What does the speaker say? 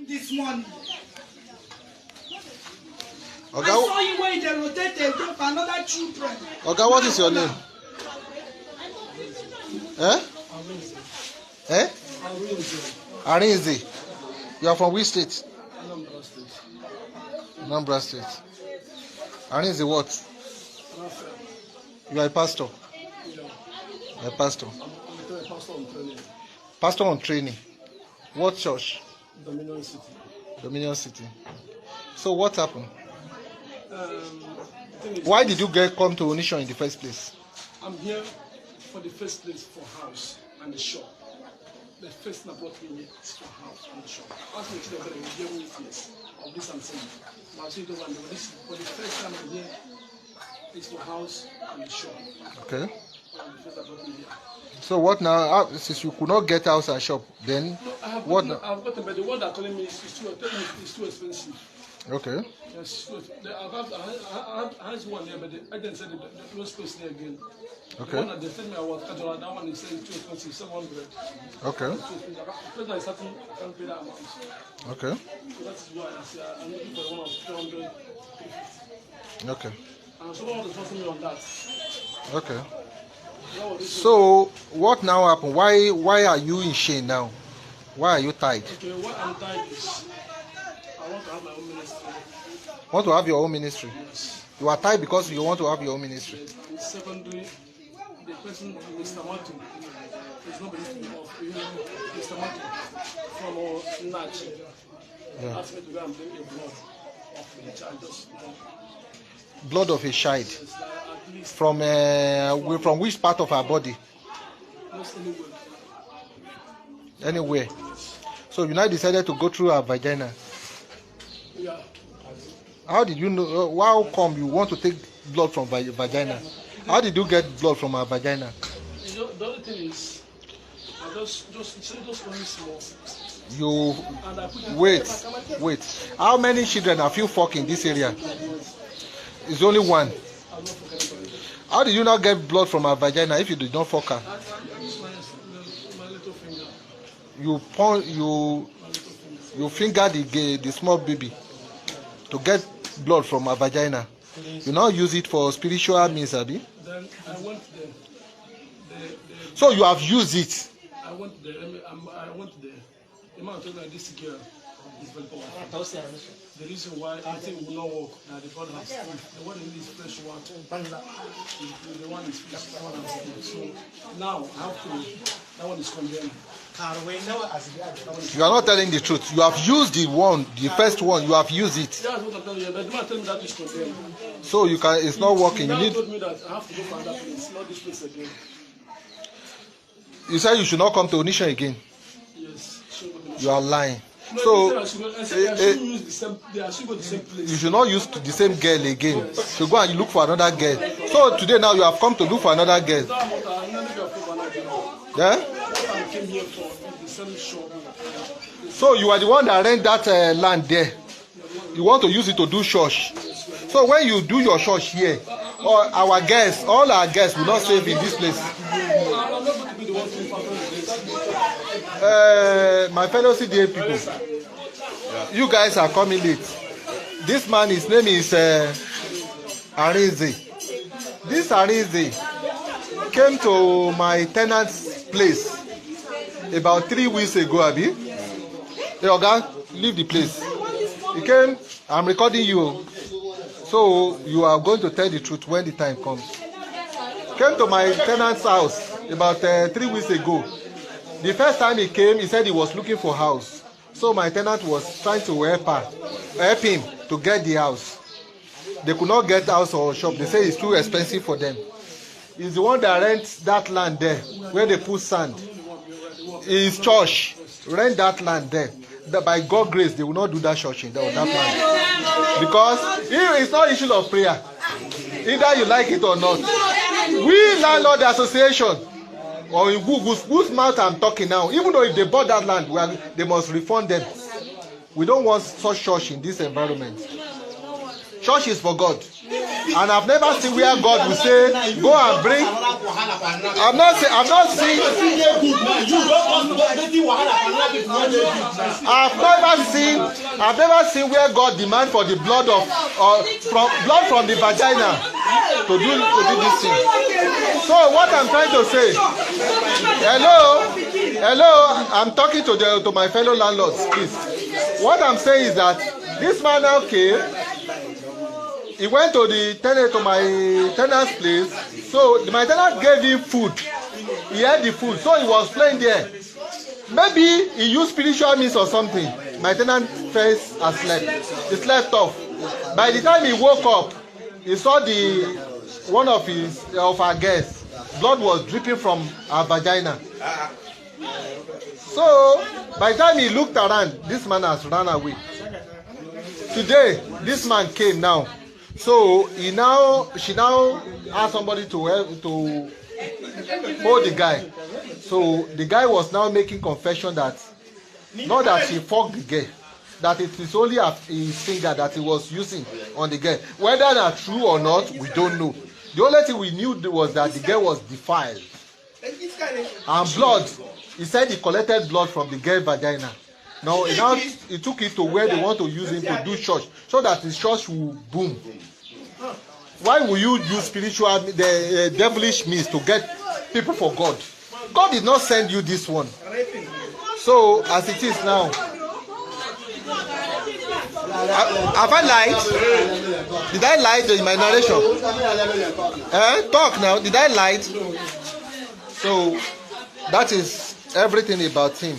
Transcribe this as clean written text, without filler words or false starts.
this morning. Okay. I saw you when they rotated for another children. Okay, what is your name? Eh? Eh? Arinze. You are from which state? Anambra State. Arinze what? You are a pastor? A pastor. Pastor on training. What church? Dominion City. Dominion City. So what happened? Why did you come to Onisha in the first place? I'm here for the first place for house and the shop. The first thing I brought me here is for house and the shop. I asked me to get a witness of this I'm saying. Now so you don't want this for the first time I'm here is for house and the shop. Okay. The first I brought me here. So what now? Since you could not get house and shop, then no, what? I've got them, but the one that telling me is too expensive. Okay. Yes, I had one there, but the agent said there's no space there again. Okay. The one that they told me I was casual, that one is saying too expensive, 700. Okay. The person is starting, I can't pay that amount. Okay. So that's why I say I'm looking for the one of 300. Okay. And someone was asking me on that. Okay. So what now happened? Why are you in shame now? Why are you tied? Okay, what I'm tied is I want to have my own ministry. Want to have your own ministry? Yes. You are tied because you want to have your own ministry. And secondly, the person, Mr. Matu, is not believing me off. Mr. Matu from Natch asked me to go and bring a blood of the child. Just Blood of a child. yes, at least From which part of our body? not anywhere. Anywhere. So you now decided to go through our vagina. Yeah. How did you know? How come you want to take blood from vagina? How did you get blood from our vagina? You know, the other thing is, I just only small. You And I put it wait. How many children have you fucked in this area? It's only one. I'm not forgetting about it. How did you not get blood from her vagina if you did not fuck her? I use my little finger. You finger the small baby to get blood from her vagina. You now use it for spiritual means, Abi? Then I went there. So you have used it. I went there. I went there. The man told me that this girl is very powerful. The reason why I think it will not work now the God has the one in this fresh water. The one is fresh, that one has food. So now I have to that one is condemned. You are not telling the truth. You have used the first one. You have used it. That's what I'm telling you. But the man told me that is condemned. So you can. It's not working. He You now need. told me that I have to go for another place, not this place again. You said you should not come to Onisha again. Yes. You are lying. No, So I should use the same. I should go to the same place. you should not use the same girl again. You go and you look for another girl. So today now you have come to look for another girl. Yeah. I came here for the same shop. So you are the one that rent that land there. You want to use it to do church. So when you do your church here, all our guests will not save in this place. I'm not going to be the one to perform this. My fellow CDA people, you guys are coming late. This man, his name is Arinze. This Arinze came to my tenant's place about 3 weeks ago, Abi. Hey, Oga, leave the place. He came, I'm recording you. So you are going to tell the truth when the time comes. Came to my tenant's house about 3 weeks ago. The first time he came, he said he was looking for a house. So my tenant was trying to help him to get the house. They could not get house or shop. They say it's too expensive for them. He's the one that rents that land there, where they put sand. His church rent that land there. By God's grace, they will not do that church in that land. Because it's not issue of prayer. Either you like it or not. We landlord association, or in whose mouth I'm talking now, even though if they bought that land, they must refund them. We don't want such church in this environment. Church is for God. And I've never seen where God will say, go and bring. I'm not saying. I've never seen where God demand for the blood of blood from the vagina to do this thing. So what I'm trying to say, hello, I'm talking to my fellow landlords, please. What I'm saying is that this man now came. He went to my tenant's place. So my tenant gave him food. He had the food, so he was playing there. Maybe he used spiritual means or something. My tenant first has slept. He slept off. By the time he woke up, he saw one of our guests. Blood was dripping from her vagina. So by the time he looked around, this man has run away. Today, this man came now. So she now asked somebody to help to hold the guy. So the guy was now making confession that not that he fucked the girl, that it is only his finger that he was using on the girl. Whether that's true or not, we don't know. The only thing we knew was that the girl was defiled. And blood, he said he collected blood from the girl's vagina. Now he took it to where they want to use him to do church, so that his church will boom. Why will you use spiritual, the devilish means to get people for God? God did not send you this one. So as it is now, have I lied? Did I lie in my narration? Talk now. Did I lie? So that is everything about him.